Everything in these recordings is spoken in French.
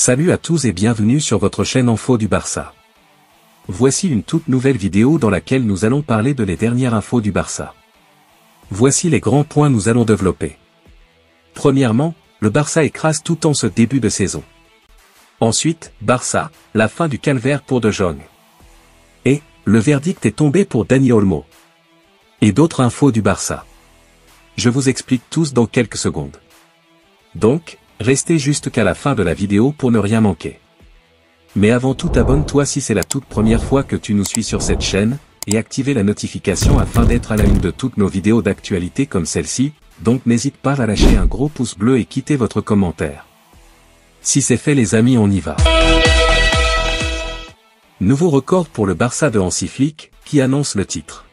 Salut à tous et bienvenue sur votre chaîne Info du Barça. Voici une toute nouvelle vidéo dans laquelle nous allons parler de les dernières infos du Barça. Voici les grands points nous allons développer. Premièrement, le Barça écrase tout en ce début de saison. Ensuite, Barça, la fin du calvaire pour De Jong. Et, le verdict est tombé pour Dani Olmo. Et d'autres infos du Barça. Je vous explique tous dans quelques secondes. Donc, restez jusqu'à la fin de la vidéo pour ne rien manquer. Mais avant tout, abonne-toi si c'est la toute première fois que tu nous suis sur cette chaîne, et activez la notification afin d'être à la une de toutes nos vidéos d'actualité comme celle-ci, donc n'hésite pas à lâcher un gros pouce bleu et quitter votre commentaire. Si c'est fait les amis, on y va. Nouveau record pour le Barça de Hansi Flick, qui annonce le titre.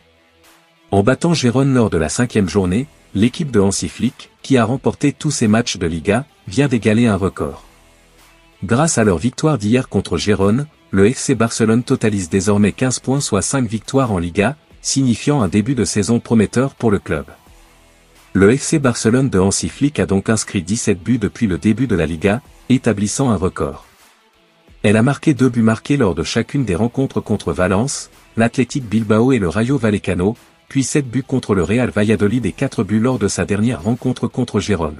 En battant Gérone lors de la 5e journée, l'équipe de Hansi Flick, qui a remporté tous ses matchs de Liga, vient d'égaler un record. Grâce à leur victoire d'hier contre Gérone, le FC Barcelone totalise désormais 15 points soit 5 victoires en Liga, signifiant un début de saison prometteur pour le club. Le FC Barcelone de Hansi Flick a donc inscrit 17 buts depuis le début de la Liga, établissant un record. Elle a marqué 2 buts marqués lors de chacune des rencontres contre Valence, l'Athletic Bilbao et le Rayo Vallecano, puis 7 buts contre le Real Valladolid et 4 buts lors de sa dernière rencontre contre Gérone.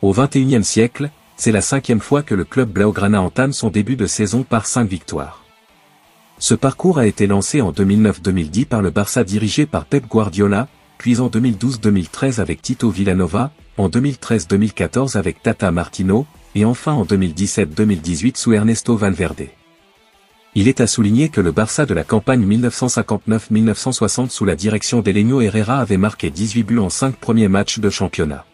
Au XXIe siècle, c'est la 5e fois que le club blaugrana entame son début de saison par 5 victoires. Ce parcours a été lancé en 2009-2010 par le Barça dirigé par Pep Guardiola, puis en 2012-2013 avec Tito Villanova, en 2013-2014 avec Tata Martino, et enfin en 2017-2018 sous Ernesto Valverde. Il est à souligner que le Barça de la campagne 1959-1960 sous la direction d'Helenio Herrera avait marqué 18 buts en 5 premiers matchs de championnat.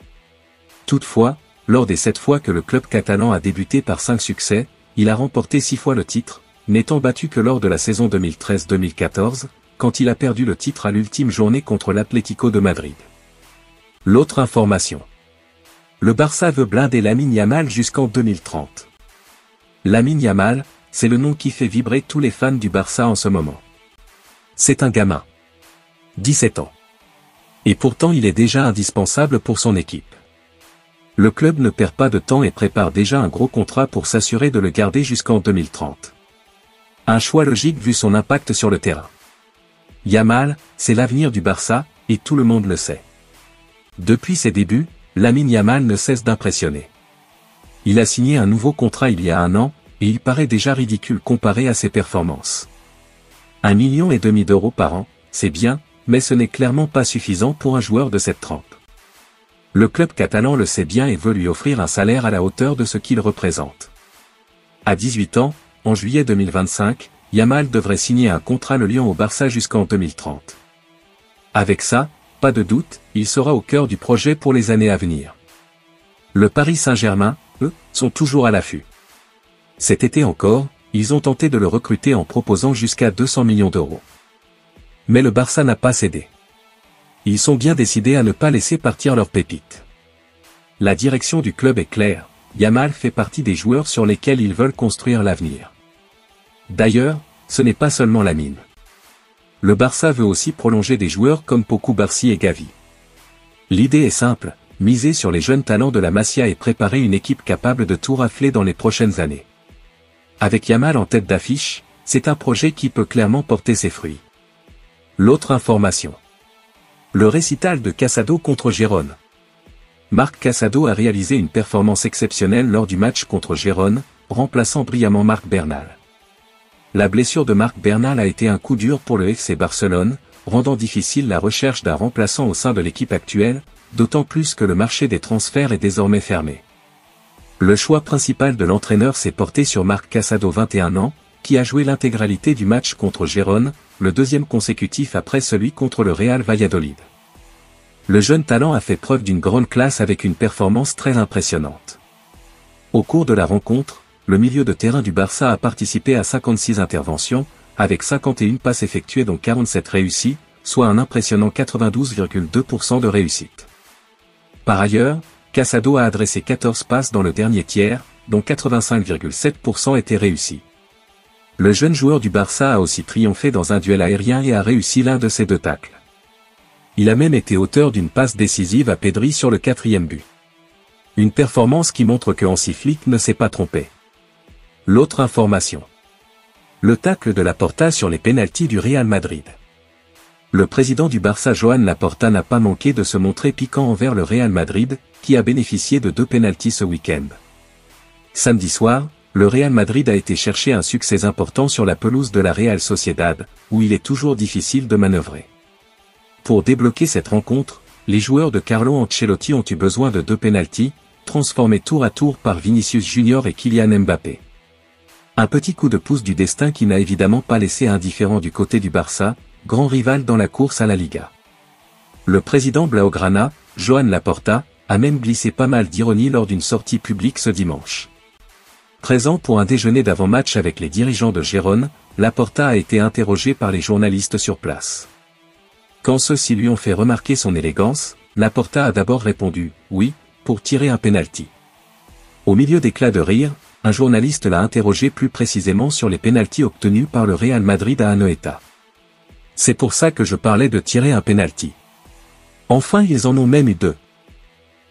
Toutefois, lors des 7 fois que le club catalan a débuté par 5 succès, il a remporté 6 fois le titre, n'étant battu que lors de la saison 2013-2014, quand il a perdu le titre à l'ultime journée contre l'Atlético de Madrid. L'autre information. Le Barça veut blinder Lamine Yamal jusqu'en 2030. Lamine Yamal, c'est le nom qui fait vibrer tous les fans du Barça en ce moment. C'est un gamin. 17 ans. Et pourtant il est déjà indispensable pour son équipe. Le club ne perd pas de temps et prépare déjà un gros contrat pour s'assurer de le garder jusqu'en 2030. Un choix logique vu son impact sur le terrain. Yamal, c'est l'avenir du Barça, et tout le monde le sait. Depuis ses débuts, Lamine Yamal ne cesse d'impressionner. Il a signé un nouveau contrat il y a 1 an, et il paraît déjà ridicule comparé à ses performances. 1,5 million d'euros par an, c'est bien, mais ce n'est clairement pas suffisant pour un joueur de cette trempe. Le club catalan le sait bien et veut lui offrir un salaire à la hauteur de ce qu'il représente. À 18 ans, en juillet 2025, Yamal devrait signer un contrat le Lyon au Barça jusqu'en 2030. Avec ça, pas de doute, il sera au cœur du projet pour les années à venir. Le Paris Saint-Germain, eux, sont toujours à l'affût. Cet été encore, ils ont tenté de le recruter en proposant jusqu'à 200 millions d'euros. Mais le Barça n'a pas cédé. Ils sont bien décidés à ne pas laisser partir leur pépite. La direction du club est claire, Yamal fait partie des joueurs sur lesquels ils veulent construire l'avenir. D'ailleurs, ce n'est pas seulement Lamine. Le Barça veut aussi prolonger des joueurs comme Pau Cubarsí et Gavi. L'idée est simple, miser sur les jeunes talents de la Masia et préparer une équipe capable de tout rafler dans les prochaines années. Avec Yamal en tête d'affiche, c'est un projet qui peut clairement porter ses fruits. L'autre information. Le récital de Casado contre Gérone. Marc Casado a réalisé une performance exceptionnelle lors du match contre Gérone, remplaçant brillamment Marc Bernal. La blessure de Marc Bernal a été un coup dur pour le FC Barcelone, rendant difficile la recherche d'un remplaçant au sein de l'équipe actuelle, d'autant plus que le marché des transferts est désormais fermé. Le choix principal de l'entraîneur s'est porté sur Marc Casado 21 ans, qui a joué l'intégralité du match contre Gérone, le 2e consécutif après celui contre le Real Valladolid. Le jeune talent a fait preuve d'une grande classe avec une performance très impressionnante. Au cours de la rencontre, le milieu de terrain du Barça a participé à 56 interventions, avec 51 passes effectuées dont 47 réussies, soit un impressionnant 92,2% de réussite. Par ailleurs, Casado a adressé 14 passes dans le dernier tiers, dont 85,7% étaient réussies. Le jeune joueur du Barça a aussi triomphé dans un duel aérien et a réussi l'un de ses 2 tacles. Il a même été auteur d'une passe décisive à Pedri sur le 4e but. Une performance qui montre que Hansi Flick ne s'est pas trompé. L'autre information. Le tacle de Laporta sur les pénaltys du Real Madrid. Le président du Barça Joan Laporta n'a pas manqué de se montrer piquant envers le Real Madrid, qui a bénéficié de 2 pénaltys ce week-end. Samedi soir, le Real Madrid a été chercher un succès important sur la pelouse de la Real Sociedad, où il est toujours difficile de manœuvrer. Pour débloquer cette rencontre, les joueurs de Carlo Ancelotti ont eu besoin de 2 pénaltys, transformés tour à tour par Vinicius Junior et Kylian Mbappé. Un petit coup de pouce du destin qui n'a évidemment pas laissé indifférent du côté du Barça, grand rival dans la course à la Liga. Le président blaugrana, Joan Laporta, a même glissé pas mal d'ironie lors d'une sortie publique ce dimanche. Présent pour un déjeuner d'avant-match avec les dirigeants de Gérone, Laporta a été interrogé par les journalistes sur place. Quand ceux-ci lui ont fait remarquer son élégance, Laporta a d'abord répondu « oui » pour tirer un penalty. Au milieu d'éclats de rire, un journaliste l'a interrogé plus précisément sur les pénaltys obtenus par le Real Madrid à Anoeta. « C'est pour ça que je parlais de tirer un penalty. Enfin ils en ont même eu 2. »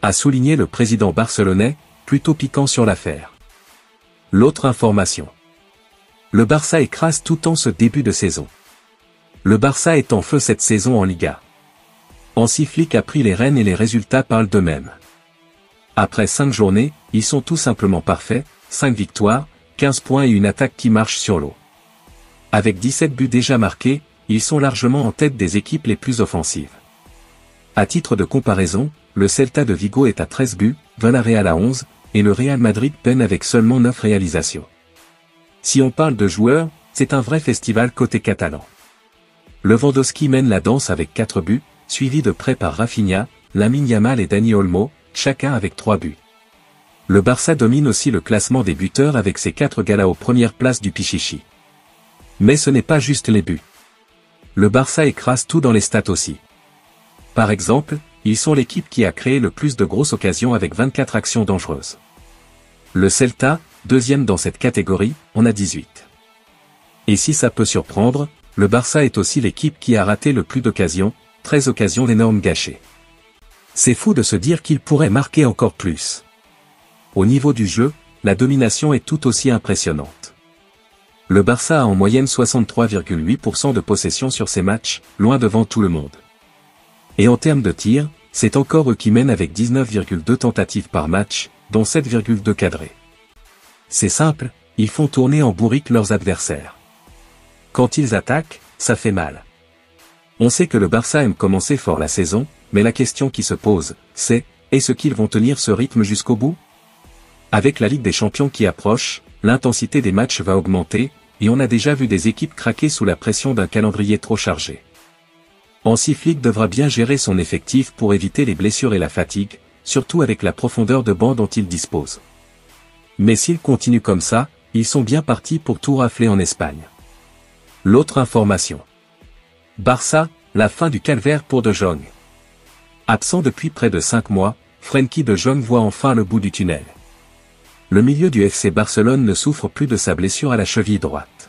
a souligné le président barcelonais, plutôt piquant sur l'affaire. L'autre information. Le Barça écrase tout en ce début de saison. Le Barça est en feu cette saison en Liga. Hansi Flick a pris les rênes et les résultats parlent d'eux-mêmes. Après 5 journées, ils sont tout simplement parfaits, 5 victoires, 15 points et une attaque qui marche sur l'eau. Avec 17 buts déjà marqués, ils sont largement en tête des équipes les plus offensives. À titre de comparaison, le Celta de Vigo est à 13 buts, Villarreal à 11, et le Real Madrid peine avec seulement 9 réalisations. Si on parle de joueurs, c'est un vrai festival côté catalan. Lewandowski mène la danse avec 4 buts, suivi de près par Rafinha, Lamine Yamal et Dani Olmo, chacun avec 3 buts. Le Barça domine aussi le classement des buteurs avec ses 4 galas aux premières places du Pichichi. Mais ce n'est pas juste les buts. Le Barça écrase tout dans les stats aussi. Par exemple, ils sont l'équipe qui a créé le plus de grosses occasions avec 24 actions dangereuses. Le Celta, deuxième dans cette catégorie, en a 18. Et si ça peut surprendre, le Barça est aussi l'équipe qui a raté le plus d'occasions, 13 occasions d'énormes gâchées. C'est fou de se dire qu'il pourrait marquer encore plus. Au niveau du jeu, la domination est tout aussi impressionnante. Le Barça a en moyenne 63,8% de possession sur ses matchs, loin devant tout le monde. Et en termes de tirs, c'est encore eux qui mènent avec 19,2 tentatives par match, dont 7,2 cadrées. C'est simple, ils font tourner en bourrique leurs adversaires. Quand ils attaquent, ça fait mal. On sait que le Barça aime commencer fort la saison, mais la question qui se pose, c'est, est-ce qu'ils vont tenir ce rythme jusqu'au bout? Avec la Ligue des Champions qui approche, l'intensité des matchs va augmenter, et on a déjà vu des équipes craquer sous la pression d'un calendrier trop chargé. Hansi Flick devra bien gérer son effectif pour éviter les blessures et la fatigue, surtout avec la profondeur de banc dont il dispose. Mais s'ils continuent comme ça, ils sont bien partis pour tout rafler en Espagne. L'autre information. Barça, la fin du calvaire pour De Jong. Absent depuis près de 5 mois, Frenkie De Jong voit enfin le bout du tunnel. Le milieu du FC Barcelone ne souffre plus de sa blessure à la cheville droite.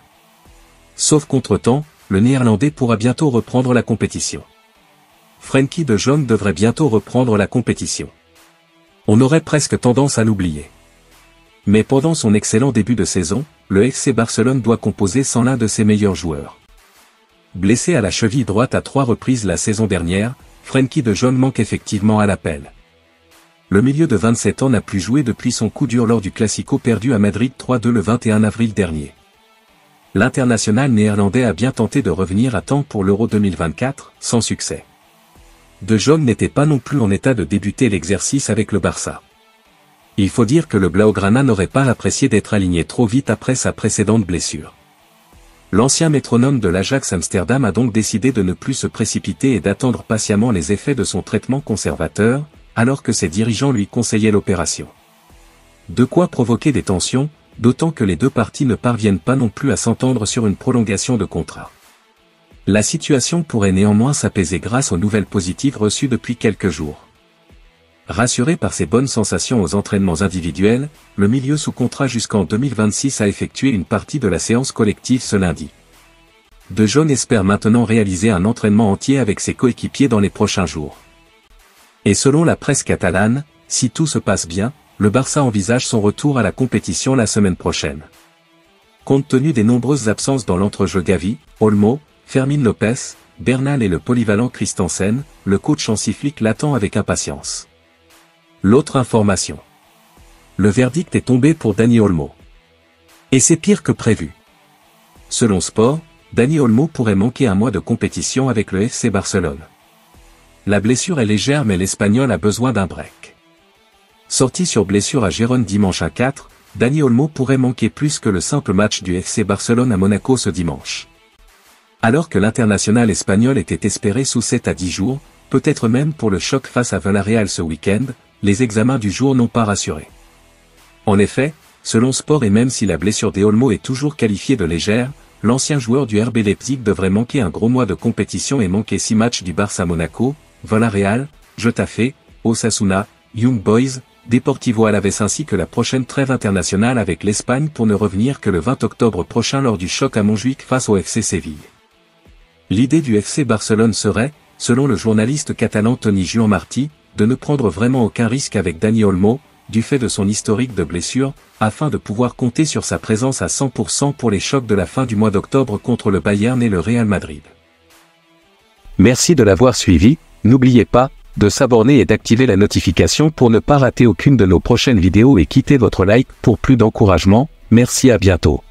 Sauf contre-temps, le Néerlandais pourra bientôt reprendre la compétition. Frenkie De Jong devrait bientôt reprendre la compétition. On aurait presque tendance à l'oublier. Mais pendant son excellent début de saison, le FC Barcelone doit composer sans l'un de ses meilleurs joueurs. Blessé à la cheville droite à 3 reprises la saison dernière, Frenkie De Jong manque effectivement à l'appel. Le milieu de 27 ans n'a plus joué depuis son coup dur lors du Classico perdu à Madrid 3-2 le 21 avril dernier. L'international néerlandais a bien tenté de revenir à temps pour l'Euro 2024, sans succès. De Jong n'était pas non plus en état de débuter l'exercice avec le Barça. Il faut dire que le Blaugrana n'aurait pas apprécié d'être aligné trop vite après sa précédente blessure. L'ancien métronome de l'Ajax Amsterdam a donc décidé de ne plus se précipiter et d'attendre patiemment les effets de son traitement conservateur, alors que ses dirigeants lui conseillaient l'opération. De quoi provoquer des tensions, d'autant que les deux parties ne parviennent pas non plus à s'entendre sur une prolongation de contrat. La situation pourrait néanmoins s'apaiser grâce aux nouvelles positives reçues depuis quelques jours. Rassuré par ses bonnes sensations aux entraînements individuels, le milieu sous contrat jusqu'en 2026 a effectué une partie de la séance collective ce lundi. De Jong espère maintenant réaliser un entraînement entier avec ses coéquipiers dans les prochains jours. Et selon la presse catalane, si tout se passe bien, le Barça envisage son retour à la compétition la semaine prochaine. Compte tenu des nombreuses absences dans l'entrejeu Gavi, Olmo, Fermín Lopez, Bernal et le polyvalent Christensen, le coach Hansi Flick l'attend avec impatience. L'autre information. Le verdict est tombé pour Dani Olmo. Et c'est pire que prévu. Selon Sport, Dani Olmo pourrait manquer un mois de compétition avec le FC Barcelone. La blessure est légère mais l'Espagnol a besoin d'un break. Sorti sur blessure à Gérone dimanche à 4, Dani Olmo pourrait manquer plus que le simple match du FC Barcelone à Monaco ce dimanche. Alors que l'international espagnol était espéré sous 7 à 10 jours, peut-être même pour le choc face à Villarreal ce week-end, les examens du jour n'ont pas rassuré. En effet, selon Sport et même si la blessure d'Olmo est toujours qualifiée de légère, l'ancien joueur du RB Leipzig devrait manquer un gros mois de compétition et manquer 6 matchs du Barça Monaco, Villarreal, Getafe, Osasuna, Young Boys, Deportivo Alavés ainsi que la prochaine trêve internationale avec l'Espagne pour ne revenir que le 20 octobre prochain lors du choc à Montjuïc face au FC Séville. L'idée du FC Barcelone serait, selon le journaliste catalan Toni Juan Martí, de ne prendre vraiment aucun risque avec Dani Olmo, du fait de son historique de blessures, afin de pouvoir compter sur sa présence à 100% pour les chocs de la fin du mois d'octobre contre le Bayern et le Real Madrid. Merci de l'avoir suivi, n'oubliez pas de s'abonner et d'activer la notification pour ne pas rater aucune de nos prochaines vidéos et quittez votre like pour plus d'encouragement, merci à bientôt.